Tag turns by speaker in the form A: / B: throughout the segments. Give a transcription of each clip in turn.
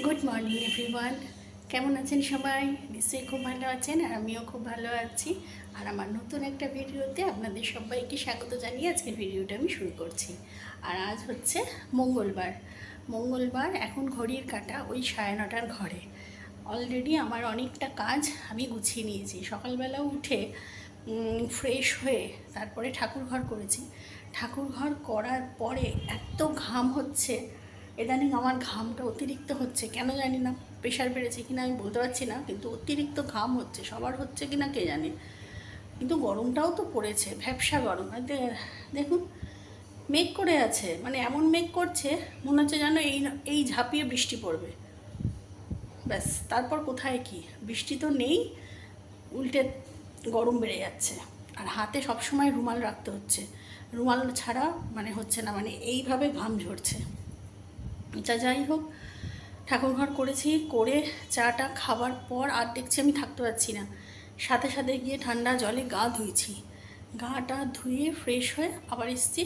A: Good morning everyone. কেমন আছেন সবাই? নিশ্চয়ই খুব ভালো আছেন, আর আমিও খুব ভালো আছি। আর আমার নতুন একটা ভিডিওতে আপনাদের সবাইকে স্বাগত জানিয়ে আজকের ভিডিওটা আমি শুরু করছি। আর আজ হচ্ছে মঙ্গলবার এখন ঘড়ির কাঁটা ওই 9:30 ঘরে। অলরেডি আমার অনেকটা কাজ আমি গুছিয়ে নিয়েছি। সকালবেলা উঠে ফ্রেশ হয়ে তারপরে ঠাকুর ঘর করেছি। ঠাকুর ঘর করার পরে এত ঘাম হচ্ছে, ইদানিং আমার ঘামটা অতিরিক্ত হচ্ছে, কেন জানি না, প্রেশার বেড়েছে কিনা আমি বলতে পারছি না, কিন্তু অতিরিক্ত ঘাম হচ্ছে। সবার হচ্ছে কিনা কে জানে। কিন্তু গরমটাও তো পড়েছে, ভ্যাপসা গরম। দেখুন মেঘ করে আছে, মানে এমন মেঘ করছে মনে হচ্ছে যেন এই ঝাঁপিয়ে বৃষ্টি পড়বে। ব্যাস, তারপর কোথায় কি, বৃষ্টি তো নেই, উল্টে গরম বেড়ে যাচ্ছে। আর হাতে সবসময় রুমাল রাখতে হচ্ছে, রুমাল ছাড়া মানে হচ্ছে না, মানে এইভাবে ঘাম ঝরছে। যা যাই হোক, ঠাকুরঘর করেছি, করে চাটা খাবার পর আর দেখছি আমি থাকতে পারছি না, সাথে সাথে গিয়ে ঠান্ডা জলে গা ধুয়েছি। গাটা ধুয়ে ফ্রেশ হয়ে আবার এসেছি।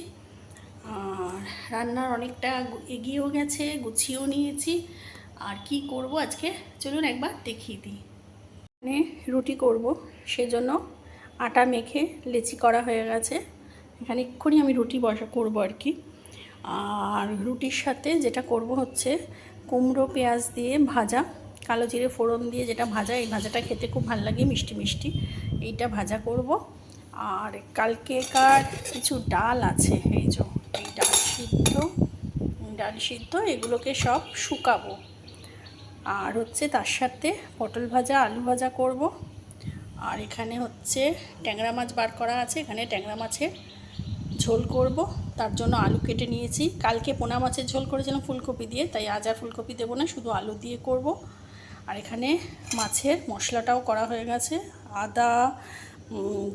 A: আর রান্নার অনেকটা এগিয়েও গেছে, গুছিয়েও নিয়েছি। আর কি করব আজকে চলুন একবার দেখিয়ে দিই। মানে রুটি করব, সেজন্য আটা মেখে লেচি করা হয়ে গেছে। এখানে এক্ষুনি আমি রুটি করবো আর কি। আর রুটির সাথে যেটা করব হচ্ছে কুমড়ো পেঁয়াজ দিয়ে ভাজা, কালো জিরে ফোড়ন দিয়ে যেটা ভাজা, এই ভাজাটা খেতে খুব ভালো লাগে, মিষ্টি মিষ্টি। এইটা ভাজা করব। আর কালকেকার কিছু ডাল আছে, এই যে এই ডাল সিদ্ধ এগুলোকে সব শুকাবো। আর হচ্ছে তার সাথে পটল ভাজা, আলু ভাজা করব। আর এখানে হচ্ছে ট্যাংরা মাছ বার করা আছে, এখানে ট্যাংরা মাছের ঝোল করব। তার জন্য আলু কেটে নিয়েছি। কালকে পোনা মাছের ঝোল করেছিলাম ফুলকপি দিয়ে, তাই আজ আর ফুলকপি দেবো না, শুধু আলু দিয়ে করব। আর এখানে মাছের মশলাটাও করা হয়ে গেছে, আদা,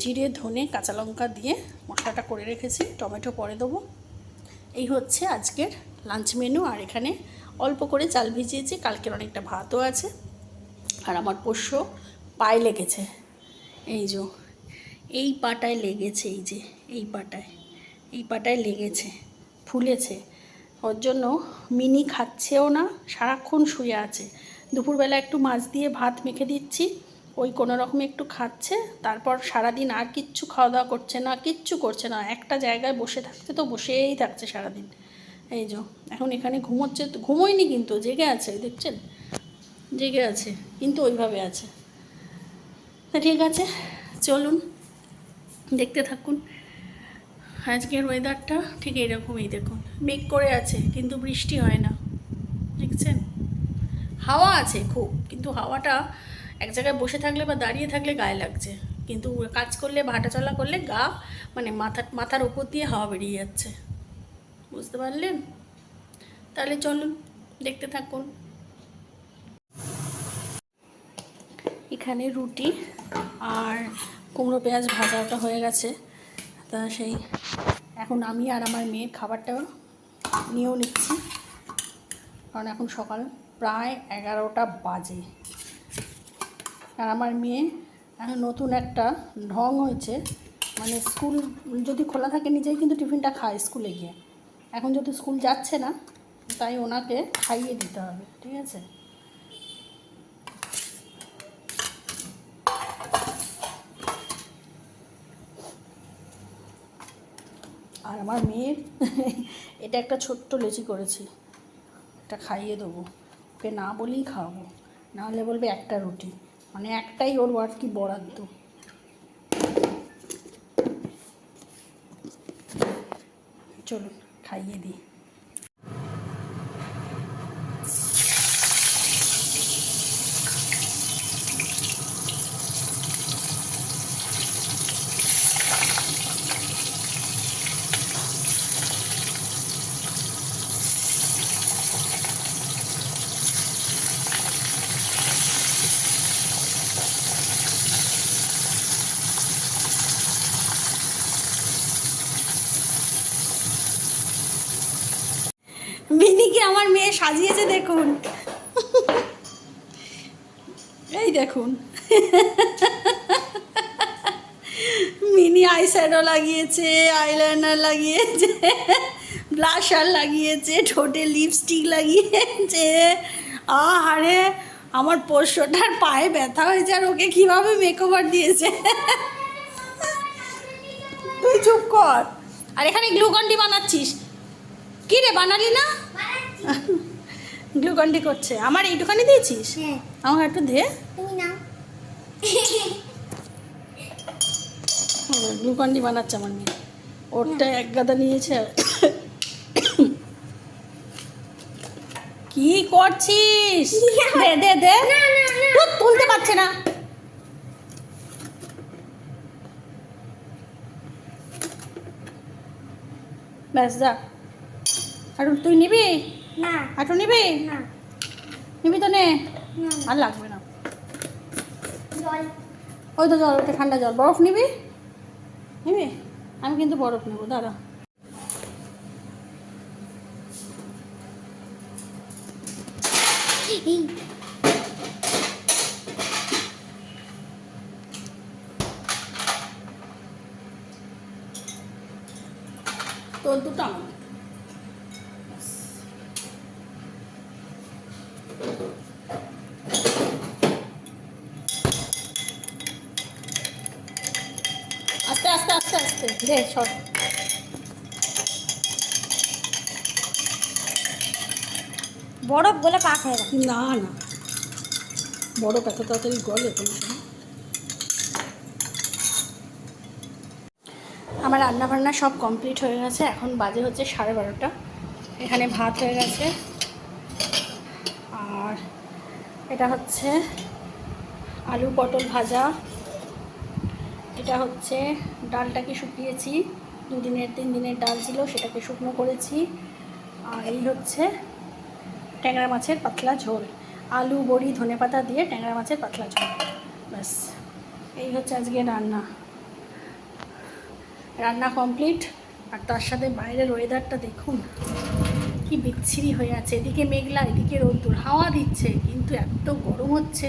A: জিরে, ধনে, কাঁচা লঙ্কা দিয়ে মশলাটা করে রেখেছি, টমেটো পরে দেবো। এই হচ্ছে আজকের লাঞ্চ মেনু। আর এখানে অল্প করে চাল ভিজিয়েছি, কালকের অনেকটা ভাতও আছে। আর আমার পোষ্য পায়ে লেগেছে, এই যে এই পাটায় লেগেছে, এই পাটায় লেগেছে, ফুলেছে। ওর জন্য মিনি খাচ্ছেও না, সারাক্ষণ শুয়ে আছে। দুপুরবেলা একটু মাছ দিয়ে ভাত মেখে দিচ্ছি, ওই কোনো রকমে একটু খাচ্ছে। তারপর সারাদিন আর কিচ্ছু খাওয়া দাওয়া করছে না, কিচ্ছু করছে না, একটা জায়গায় বসে থাকছে, তো বসেই থাকছে সারাদিন। এই যে এখন এখানে ঘুমোচ্ছে, ঘুমোয়নি কিন্তু জেগে আছে, দেখছেন জেগে আছে, কিন্তু ওইভাবে আছে। তা ঠিক আছে, চলুন দেখতে থাকুন। আজকের ওয়েদারটা ঠিক এরকমই, দেখুন মেঘ করে আছে কিন্তু বৃষ্টি হয় না, দেখছেন। হাওয়া আছে খুব, কিন্তু হাওয়াটা এক জায়গায় বসে থাকলে বা দাঁড়িয়ে থাকলে গায়ে লাগছে, কিন্তু কাজ করলে বা হাঁটাচলা করলে মানে মাথার উপর দিয়ে হাওয়া বেরিয়ে যাচ্ছে, বুঝতে পারলেন? তাহলে চলুন দেখতে থাকুন। এখানে রুটি আর কুমড়ো পেঁয়াজ ভাজাটা হয়ে গেছে। তা সেই এখন আমি আর আমার মেয়ের খাবারটা নিয়েও নিচ্ছি, কারণ এখন সকাল প্রায় 11টা বাজে। আর আমার মেয়ে এখন নতুন একটা ঢং হয়েছে, মানে স্কুল যদি খোলা থাকে নিজেই কিন্তু টিফিনটা খায় স্কুলে গিয়ে। এখন যেহেতু স্কুল যাচ্ছে না, তাই ওনাকে খাইয়ে দিতে হবে, ঠিক আছে। আর আমার মেয়ের এটা একটা ছোট্ট লেচি করেছি, এটা খাইয়ে দেবো, ওকে না বলেই খাওয়াবো, নাহলে বলবে একটা রুটি, মানে একটাই ওর আর কি বরাদ্দ। চলুন খাইয়ে দিই। মিনিকে আমার মেয়ে সাজিয়েছে দেখুন, এই দেখুন মিনি আইশ্যাডো লাগিয়েছে, আইলাইনার লাগিয়েছে, ব্লাশার লাগিয়েছে, ঠোঁটে লিপস্টিক লাগিয়েছে, আরে আমার পোষ্যটার পায়ে ব্যথা হয়েছে আর ওকে কিভাবে মেকওভার দিয়েছে। তুই চুপ কর। আর এখানে গ্লুকন্ডি বানাচ্ছিস কি রে? বানালি না? গ্লুকন্ডি করছে। আমার এইটুখানি দিয়েছিস? আমাকে একটু দে। গ্লুকন্ডি বানাচ্ছে আমার মেয়ে। ওরটা এক গাদা নিয়েছে। কি করছিস? দে দে দে। তুলতে পারছে না। ব্যাস যা। আর তুই নিবি না? আটু নিবি না? নিবি তো নে। আর লাগবে না। ওই তো জল, ওটা ঠান্ডা জল। বরফ নিবি? নিবি? আমি কিন্তু বরফ নেবো, দাঁড়া। তোর দুটো আমার। আস্তে আস্তে আস্তে আস্তে দে সর।
B: বরফ গলে পাক হয়ে গেল।
A: না না, বরফ এত তাড়াতাড়ি গলে কোনো সময়। আমার রান্না বান্না সব কমপ্লিট হয়ে গেছে। এখন বাজে হচ্ছে 12:30। এখানে ভাত হয়ে গেছে, আর এটা হচ্ছে আলু পটল ভাজা। এটা হচ্ছে ডালটাকে শুকিয়েছি, 3 দিনের ডাল ছিল, সেটাকে শুকনো করেছি। আর এই হচ্ছে ট্যাংরা মাছের পাতলা ঝোল, আলু বড়ি ধনেপাতা দিয়ে ট্যাংরা মাছের পাতলা ঝোল। ব্যাস, এই হচ্ছে আজকে রান্না। রান্না কমপ্লিট। আর তার সাথে বাইরের ওয়েদারটা দেখুন কি বিচ্ছিরি হয়ে আছে। এদিকে মেঘলা, এদিকে রোদ্দুর, হাওয়া দিচ্ছে, কিন্তু এত গরম হচ্ছে।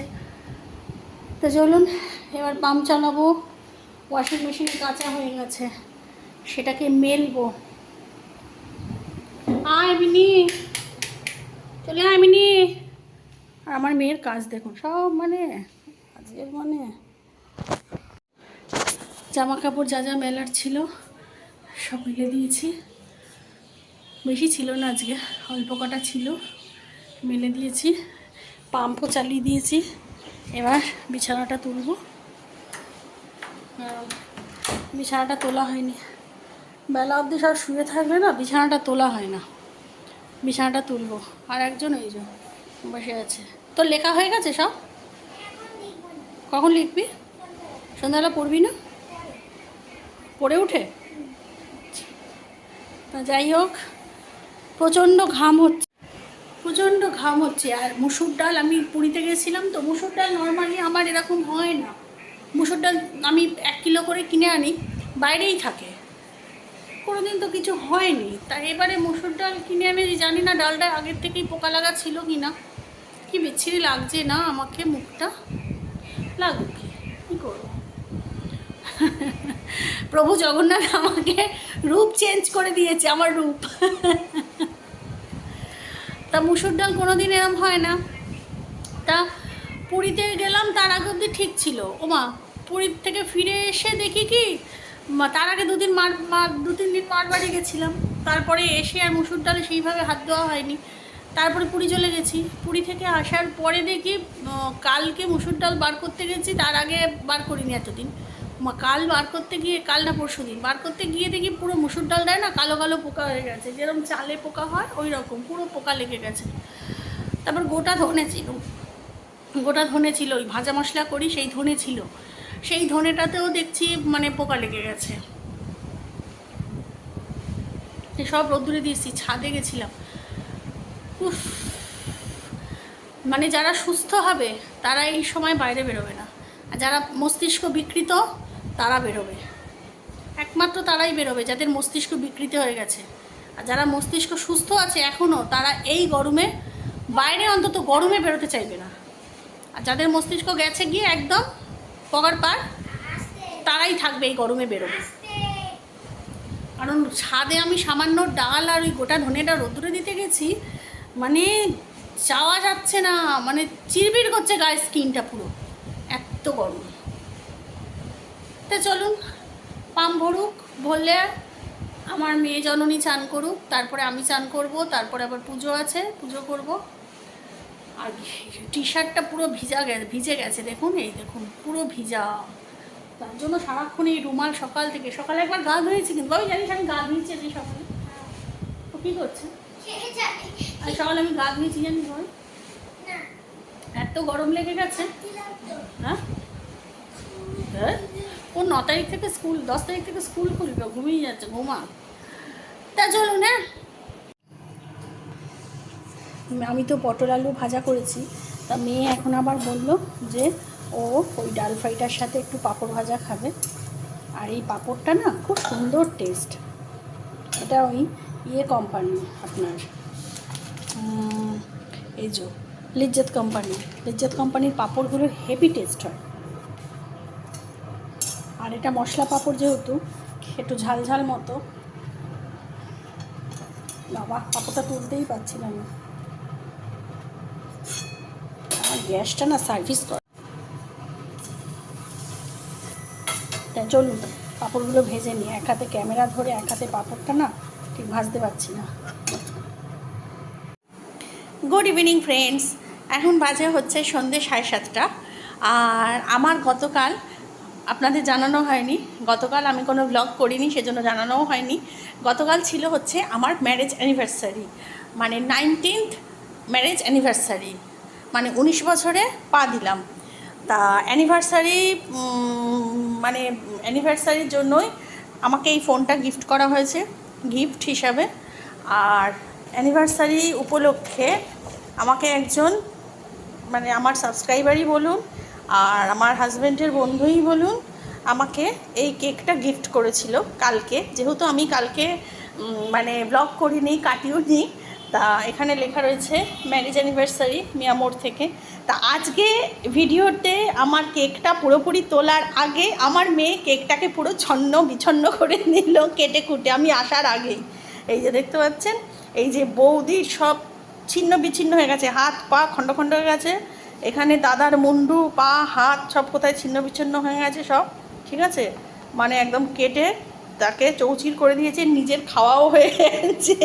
A: তো চলুন এবার পাম্প চালাবো। ওয়াশিং মেশিনে কাঁচা হয়ে গেছে, সেটাকে মেলবো। আয় মিনি, চলে আয় মিনি। আর আমার মেয়ের কাজ দেখুন সব, মানে আজকের মানে জামা কাপড় যা যা মেলার ছিল সব মেলে দিয়েছি। বেশি ছিল না আজকে, অল্প কটা ছিল, মেলে দিয়েছি। পাম্পও চালিয়ে দিয়েছি। এবার বিছানাটা তুলবো। বিছানাটা তোলা হয়নি, বেলা অবধি সব শুয়ে থাকলে না, বিছানাটা তোলা হয় না। বিছানাটা তুলবো। আর একজন এই যে বসে আছে। তোর লেখা হয়ে গেছে সব? কখন লিখবি? সন্ধ্যাবেলা পড়বি না? পড়ে উঠে? যাই হোক, প্রচণ্ড ঘাম হচ্ছে, প্রচণ্ড ঘাম হচ্ছে। আর মুসুর ডাল, আমি পুরীতে গেছিলাম তো, মুসুর ডাল নর্মালি আমার এরকম হয় না। মুসুর ডাল আমি 1 কিলো করে কিনে আনি, বাইরেই থাকে, কোনোদিন তো কিছু হয়নি। তাই এবারে মুসুর ডাল কিনে এনেছি, জানি না ডালটা আগের থেকেই পোকা লাগা ছিল কি না। কি বিচ্ছিরি লাগছে না আমাকে, মুখটা লাগুক, কী করবো। প্রভু জগন্নাথ আমাকে রূপ চেঞ্জ করে দিয়েছে, আমার রূপ। তা মুসুর ডাল কোনো দিন এরম হয় না। তা পুরীতে গেলাম, তার আগে অবধি ঠিক ছিল। ওমা, পুরীর থেকে ফিরে এসে দেখি কি, তার আগে 2 দিন 2-3 দিন মারবাড়ি গেছিলাম। তারপরে এসে আর মুসুর ডালে সেইভাবে হাত দেওয়া হয়নি। তারপরে পুরী চলে গেছি। পুরী থেকে আসার পরে দেখি কালকে মুসুর ডাল বার করতে গেছি, তার আগে বার করিনি এতদিন। কাল বার করতে গিয়ে, কাল না পরশু দিন বার করতে গিয়ে দেখি পুরো মুসুর ডালটায় না কালো কালো পোকা হয়ে গেছে, যেরকম চালে পোকা হয় ওই রকম পুরো পোকা লেগে গেছে। তারপর গোটা ধনে ছিল, ওই ভাজা মশলা করি সেই ধনে ছিল, সেই ধনেটাতেও দেখছি মানে পোকা লেগে গেছে। সব রোদ্দুরে দিয়েছি, ছাদে গেছিলাম। উফ, মানে যারা সুস্থ হবে তারা এই সময় বাইরে বেরোবে না, আর যারা মস্তিষ্ক বিকৃত তারা বেরোবে। একমাত্র তারাই বেরোবে যাদের মস্তিষ্ক বিকৃত হয়ে গেছে। আর যারা মস্তিষ্ক সুস্থ আছে এখনও, তারা এই গরমে বাইরে, অন্তত গরমে বেরোতে চাইবে না। আর যাদের মস্তিষ্ক গেছে গিয়ে একদম পগার পার, তারাই থাকবে এই গরমে বেরোবে। কারণ ছাদে আমি সামান্য ডাল আর ওই গোটা ধনেটা রোদ্দুরে দিতে গেছি, মানে যাওয়া যাচ্ছে না, মানে চিরবির করছে গায়ের স্কিনটা পুরো, এত গরম। তা চলুন পাম ভরুক, ভরলে আমার মেয়ে জননী চান করুক, তারপরে আমি চান করব, তারপরে আবার পুজো আছে, পুজো করব। আর টি শার্টটা পুরো ভিজে গেছে, দেখুন এই দেখুন পুরো ভিজা। তার জন্য সারাক্ষণ এই রুমাল সকালে একবার গা ধুয়েছি, কিন্তু আমি জানিস আমি গা ধুয়েছি আজকে সকালে। ও কী করছে? আর সকালে আমি গা ধুয়েছি জানিস ভাই, এত গরম লেগে গেছে। হ্যাঁ, ও 9 তারিখ থেকে স্কুল, 10 তারিখ থেকে স্কুল খুলবে, ঘুমিয়ে যাচ্ছে, ঘুমা। তা চলুন। হ্যাঁ, আমি তো পটল আলু ভাজা করেছি, তা মেয়ে এখন আবার বলল যে ও ওই ডাল ফ্রাইটার সাথে একটু পাঁপড় ভাজা খাবে। আর এই পাঁপড়টা না খুব সুন্দর টেস্ট, এটা ওই কোম্পানি আপনার এই যে লিজ্জত কোম্পানির পাঁপড়গুলোর হেভি টেস্ট হয়। আর এটা মশলা পাঁপড়, যেহেতু একটু ঝাল ঝাল মতো। বাবা, পাঁপড়টা তুলতেই পারছিলাম না, আমার গ্যাসটা না সার্ভিস করে। তাই চলুন পাঁপড়গুলো ভেজে নিই, এক হাতে ক্যামেরা ধরে এক হাতে পাঁপড়টা না ঠিক ভাজতে পারছি না। গুড ইভিনিং ফ্রেন্ডস, এখন বাজে হচ্ছে সন্ধ্যে 7:30। আর আমার গতকাল আপনাদের জানানো হয়নি, গতকাল আমি কোনো ব্লগ করিনি, সেজন্য জানানোও হয়নি। গতকাল ছিল হচ্ছে আমার ম্যারেজ অ্যানিভার্সারি, মানে 19th ম্যারেজ অ্যানিভার্সারি, মানে 19 বছরে পা দিলাম। তা অ্যানিভার্সারি, মানে অ্যানিভার্সারির জন্যই আমাকে এই ফোনটা গিফট করা হয়েছে, গিফট হিসাবে। আর অ্যানিভার্সারি উপলক্ষে আমাকে একজন, মানে আমার সাবস্ক্রাইবারই বলুন আর আমার হাজব্যান্ডের বন্ধুই বলুন, আমাকে এই কেকটা গিফট করেছিল কালকে। যেহেতু আমি কালকে মানে ব্লগ করিনি, কাটিও নি, তা এখানে লেখা রয়েছে ম্যারেজ অ্যানিভার্সারি মিয়ামোর থেকে। তা আজকে ভিডিওতে আমার কেকটা পুরোপুরি তোলার আগে আমার মেয়ে কেকটাকে পুরো ছন্ন বিছন্ন করে নিল কেটে কুটে, আমি আসার আগেই। এই যে দেখতে পাচ্ছেন, এই যে বৌদির সব ছিন্ন বিচ্ছিন্ন হয়ে গেছে, হাত পা খণ্ড খণ্ড হয়ে গেছে, এখানে দাদার মুন্ডু পা হাত সব কোথায় ছিন্ন বিচ্ছিন্ন হয়ে গেছে সব, ঠিক আছে, মানে একদম কেটে তাকে চৌচির করে দিয়েছে, নিজের খাওয়াও হয়ে গেছে,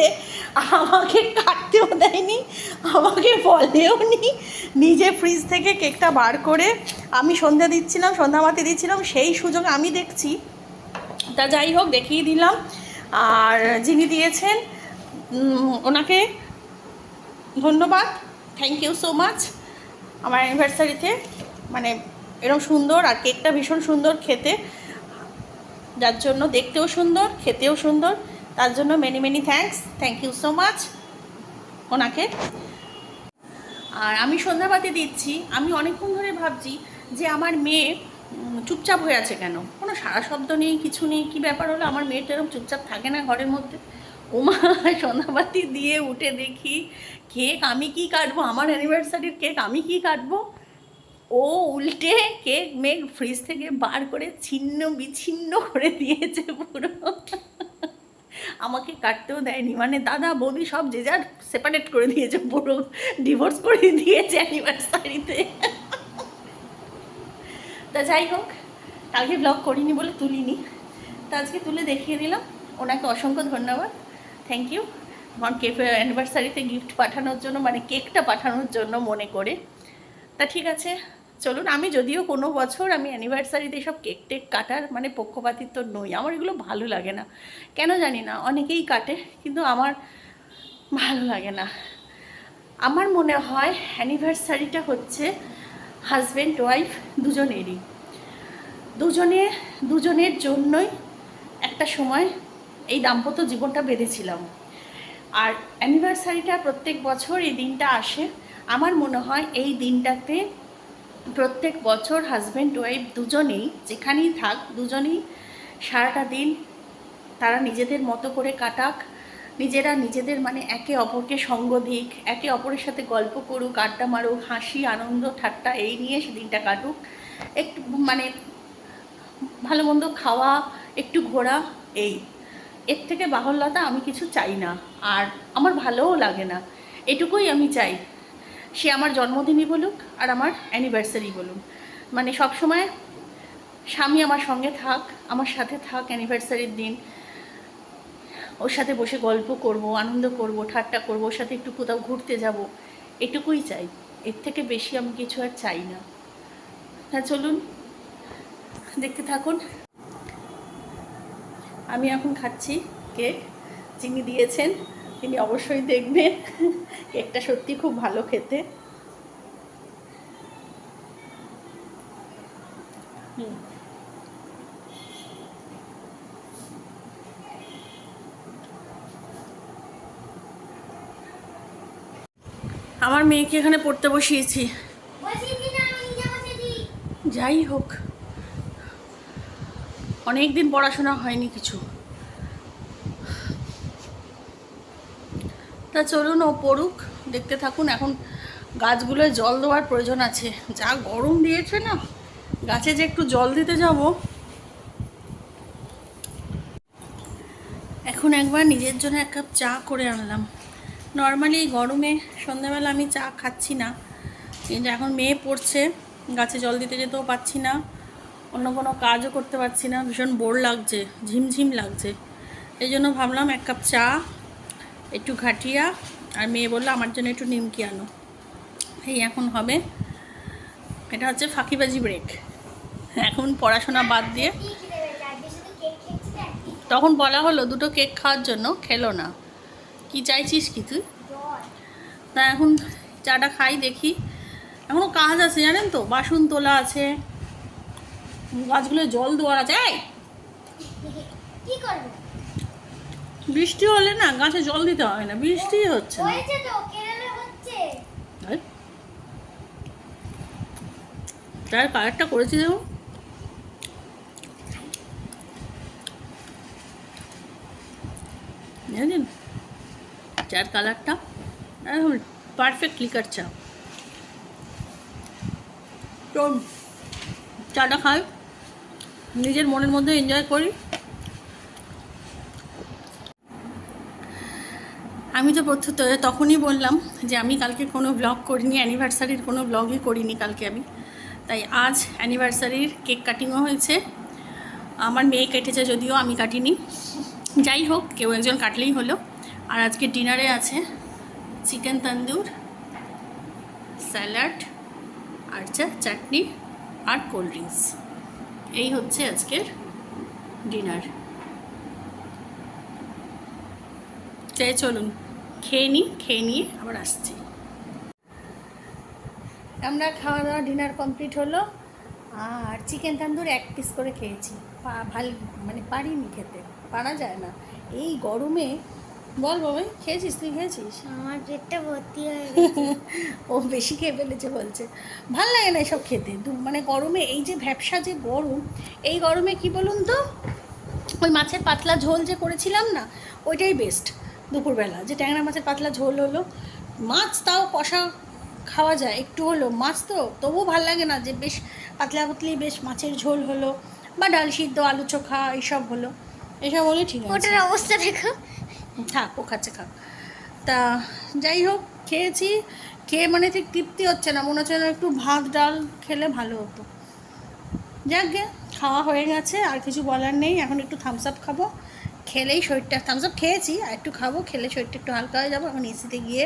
A: আমাকে কাটতেও দেয়নি, আমাকে বলেও নি, নিজে ফ্রিজ থেকে কেকটা বার করে আমি সন্ধ্যাবাতি দিচ্ছিলাম, সেই সুযোগ আমি দেখছি। তা যাই হোক, দেখিয়ে দিলাম। আর যিনি দিয়েছেন ওনাকে ধন্যবাদ, থ্যাংক ইউ সো মাচ। আমার অ্যানিভার্সারিতে মানে এরকম সুন্দর, আর কেকটা ভীষণ সুন্দর খেতে, যার জন্য দেখতেও সুন্দর খেতেও সুন্দর, তার জন্য many thank you so much ওনাকে। আর আমি সন্ধ্যাবাতি দিচ্ছি, আমি অনেকক্ষণ ধরে ভাবছি যে আমার মেয়ে চুপচাপ হয়ে আছে কেন, কোনো সারা শব্দ নেই, কিছু নেই, কী ব্যাপার হলো, আমার মেয়েটা এরকম চুপচাপ থাকে না ঘরের মধ্যে। ওমা, সন্ধ্যাবাতি দিয়ে উঠে দেখি কেক আমি কি কাটবো, আমার অ্যানিভার্সারির কেক আমি কি কাটবো, ও উল্টে কেক মেঘ ফ্রিজ থেকে বার করে ছিন্ন বিচ্ছিন্ন করে দিয়েছে পুরো, আমাকে কাটতেও দেয়নি, মানে দাদা বৌদি সব যে যার সেপারেট করে দিয়েছে, পুরো ডিভোর্স করে দিয়েছে অ্যানিভার্সারিতে। তা যাই হোক, কালকে ব্লগ করিনি বলে তুলিনি, তা আজকে তুলে দেখিয়ে দিলাম। ওনাকে অসংখ্য ধন্যবাদ, থ্যাংক ইউ আমার কেক অ্যানিভার্সারিতে গিফট পাঠানোর জন্য, মানে কেকটা পাঠানোর জন্য মনে করে। তা ঠিক আছে চলুন, আমি যদিও কোনো বছর আমি অ্যানিভার্সারিতে সব কেক টেক কাটার মানে পক্ষপাতিত্ব নই, আমার এগুলো ভালো লাগে না, কেন জানি না, অনেকেই কাটে কিন্তু আমার ভালো লাগে না। আমার মনে হয় অ্যানিভার্সারিটা হচ্ছে হাজব্যান্ড ওয়াইফ দুজনেরই, দুজনের জন্যই একটা সময় এই দাম্পত্য জীবনটা বেঁধেছিলাম। আর অ্যানিভার্সারিটা প্রত্যেক বছর এই দিনটা আসে, আমার মনে হয় এই দিনটাতে প্রত্যেক বছর হাজব্যান্ড ওয়াইফ দুজনেই যেখানেই থাক, দুজনেই সারাটা দিন তারা নিজেদের মতো করে কাটাক, নিজেরা নিজেদের মানে একে অপরকে সঙ্গ দিক, একে অপরের সাথে গল্প করুক, আড্ডা মারুক, হাসি আনন্দ ঠাট্টা এই নিয়ে সেদিনটা কাটুক, একটু মানে ভালো মন্দ খাওয়া, একটু ঘোরা, এই এর থেকে বাহুল্যতা আমি কিছু চাই না, আর আমার ভালোও লাগে না, এটুকুই আমি চাই। সে আমার জন্মদিনই বলুক আর আমার অ্যানিভার্সারি বলুন, মানে সবসময় স্বামী আমার সঙ্গে থাক, আমার সাথে থাক অ্যানিভার্সারির দিন, ওর সাথে বসে গল্প করব, আনন্দ করব, ঠাট্টা করব, ওর সাথে একটু কোথাও ঘুরতে যাব, এটুকুই চাই। এর থেকে বেশি আমি কিছু আর চাই না। হ্যাঁ চলুন দেখতে থাকুন। আমি এখন খাচ্ছি কেক, যিনি দিয়েছেন তিনি অবশ্যই দেখবেন। কেকটা সত্যি খুব ভালো খেতে। আমার মেয়েকে এখানে পড়তে বসিয়েছি। যাই হোক, অনেক দিন পড়াশোনা হয়নি কিছু। তা চলুন ও পড়ুক, দেখতে থাকুন। এখন গাছগুলোয় জল দেওয়ার প্রয়োজন আছে, যা গরম দিয়েছে না, গাছে যে একটু জল দিতে যাব। এখন একবার নিজের জন্য এক কাপ চা করে আনলাম। নর্মালি গরমে সন্ধ্যাবেলা আমি চা খাচ্ছি না, কিন্তু এখন মেয়ে পড়ছে, গাছে জল দিতে যেতেও পারছি না, অন্য কোনো কাজও করতে পারছি না, ভীষণ বোর লাগছে, ঝিমঝিম লাগছে। এই জন্য ভাবলাম এক কাপ চা, একটু ঘাটিয়া, আর মেয়ে বললো আমার জন্য একটু নিমকি আনো। এই এখন হবে। এটা হচ্ছে ফাঁকিবাজি ব্রেক। এখন পড়াশোনা বাদ দিয়ে, তখন বলা হলো দুটো কেক খাওয়ার জন্য, খেলো না। কি চাইছিস কি তুই? তা এখন চাটা খাই, দেখি। এখনও কাজ আছে জানেন তো, বাসন তোলা আছে, গাছগুলো জল দেওয়ার আছে।
B: কি করবে?
A: বৃষ্টি হলে না গাছে জল দিতে হয় না, বৃষ্টি হচ্ছে না। তার কালারটা করেছি দেখুন, জানেন চার কালারটা একদম পারফেক্ট লিকার চা। তো চাটা খাই, নিজের মনের মধ্যে এনজয় করি। আমি তো তখনই বললাম যে আমি কালকে কোনো ব্লগ করিনি, অ্যানিভার্সারির কোনো ব্লগই করিনি কালকে আমি। তাই আজ অ্যানিভার্সারির কেক কাটিংও হয়েছে। আমার মেয়ে কেটেছে, যদিও আমি কাটিনি। যাই হোক, কেউ একজন কাটলেই হলো। আর আজকে ডিনারে আছে চিকেন তন্দুর, স্যালাড, আর চাটনি আর কোল্ড ড্রিঙ্কস। এই হচ্ছে আজকের ডিনার। তাই চলুন খেয়ে নিই, খেয়ে নিয়ে আবার আসছি। আমরা খাওয়া দাওয়া ডিনার কমপ্লিট হলো, আর চিকেন তন্দুর এক পিস করে খেয়েছি। ভালো মানে পারিনি খেতে, পারা যায় না এই গরমে। বল বাবাই, খেয়েছিস? তুই খেয়েছিস?
B: আমার পেটটা ভর্তি হয়ে গেছে।
A: ও বেশি খেয়ে ফেলেছে বলছে। ভাল লাগে না এসব খেতে, মানে গরমে এই যে ভ্যাপসা যে গরম, এই গরমে কি বলুন তো, ওই মাছের পাতলা ঝোল যে করেছিলাম না, ওইটাই বেস্ট। দুপুরবেলা যে ট্যাংরা মাছের পাতলা ঝোল হলো, মাছ তাও কষা খাওয়া যায় একটু হলো, মাছ তো তবুও ভাল লাগে না যে বেশ পাতলা পাতলি বেশ মাছের ঝোল হলো, বা ডাল সিদ্ধ, আলু চোখা এইসব হলো, এসব হলে ঠিক আছে।
B: ওটার অবস্থা দেখো।
A: থাক, ও খাচ্ছে খাক। তা যাই হোক, খেয়েছি, খেয়ে মানে ঠিক তৃপ্তি হচ্ছে না, মনে হচ্ছে না একটু ভাত ডাল খেলে ভালো হতো। যাক গে, খাওয়া হয়ে গেছে, আর কিছু বলার নেই। এখন একটু থামস আপ খাবো, খেলেই শরীরটা, থামস আপ খেয়েছি আর একটু খাবো, খেলে শরীরটা একটু হালকা হয়ে যাবো। এখন এসিতে গিয়ে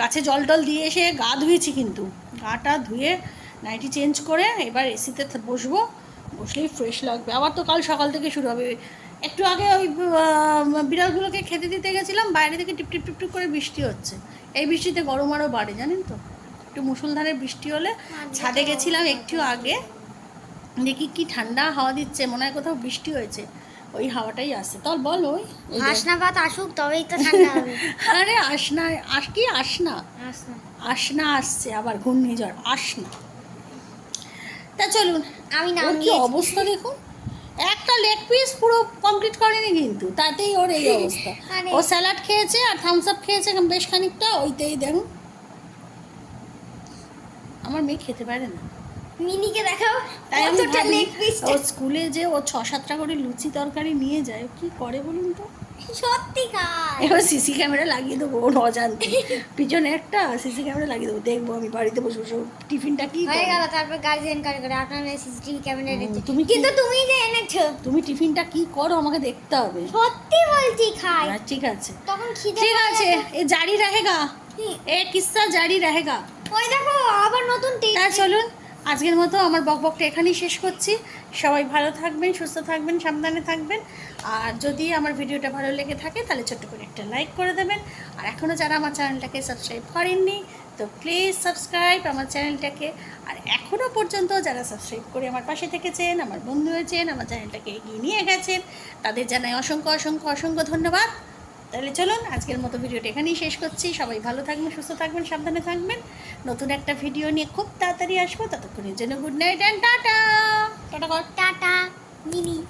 A: গাছে জল টল দিয়ে এসে গা ধুয়েছি, কিন্তু গাটা ধুয়ে নাইটি চেঞ্জ করে এবার এসিতে বসবো, বসলেই ফ্রেশ লাগবে। আবার তো কাল সকাল থেকে শুরু হবে। একটু আগে ওই বিড়ালগুলোকে খেতে দিতে গেছিলাম, বাইরে থেকে টিপ টিপ টিপ টিপ করে বৃষ্টি হচ্ছে। এই বৃষ্টিতে গরম আরও বাড়ে জানেন তো। একটু মুষলধারে বৃষ্টি হলে, ছাদে গেছিলাম একটু আগে, দেখি কি ঠান্ডা হাওয়া দিচ্ছে, মনে হয় কোথাও বৃষ্টি হয়েছে, ওই হাওয়াটাই আসছে। তাহলে বল, ওই
B: আসনা ভাত আসুক তবেই তো ঠান্ডা হবে।
A: আরে আসনা, কি আসনা, আসনা আসছে আবার, ঘূর্ণিঝড় আসনা। তা চলুন,
B: আমি না
A: ওর কি অবস্থা দেখুন, একটা লেগ পিস পুরো কমপ্লিট করেনি, কিন্তু তাতেই ওর এই অবস্থা। ও স্যালাড খেয়েছে আর থামস আপ খেয়েছে বেশ খানিকটা, ওইতেই দেখুন। আমার মেয়ে খেতে পারে না।
B: মিনিকে দেখাও,
A: তাই আমি ভাবি ও স্কুলে যে ও 6-7টা করে লুচি তরকারি নিয়ে যায়, কি করে বলুন তো।
B: সত্যি সত্যি খায়।
A: এবার সিসি ক্যামেরা লাগিয়ে দেবো ওর অজান্তে, পিছনে একটা সিসি ক্যামেরা লাগিয়ে দেবো, দেখবো আমি বাড়িতে বসে বসে ওর টিফিনটা কি
B: হয়ে
A: করে।
B: গেল, তারপর গার্জিয়ান কার করে আপনার সিসিটিভি ক্যামেরা এনেছে।
A: তুমি কি-
B: কিন্তু তুমি যে এনেছো,
A: তুমি টিফিনটা কি করো আমাকে দেখতে হবে।
B: সত্যি বলছি খাই।
A: ঠিক আছে
B: তখন খিদে
A: ঠিক
B: পায়
A: আছে,
B: এত।
A: এ জারি रहेगा,
B: কি?
A: এ কিস্সা জারি रहेगा।
B: ওই দেখো আবার নতুন টিপ।
A: তা চলুন আজকের মতো আমার বকবকটা এখানেই শেষ করছি। সবাই ভালো থাকবেন, সুস্থ থাকবেন, সাবধানে থাকবেন। আর যদি আমার ভিডিওটা ভালো লেগে থাকে তাহলে ছোট্ট করে একটা লাইক করে দেবেন। আর এখনও যারা আমার চ্যানেলটাকে সাবস্ক্রাইব করেননি তো প্লিজ সাবস্ক্রাইব আমার চ্যানেলটাকে। আর এখনও পর্যন্ত যারা সাবস্ক্রাইব করে আমার পাশে থেকেছেন, আমার বন্ধু হয়েছেন, আমার চ্যানেলটাকে এগিয়ে নিয়ে গেছেন, তাদের জানাই অসংখ্য অসংখ্য অসংখ্য ধন্যবাদ। তাহলে চলুন আজকের মতো ভিডিওটা এখানেই শেষ করছি। সবাই ভালো থাকবেন, সুস্থ থাকবেন, সাবধানে থাকবেন। নতুন একটা ভিডিও নিয়ে খুব তাড়াতাড়ি আসবো। ততক্ষণের জন্য good night and tata. Tata কর।
B: Tata mini.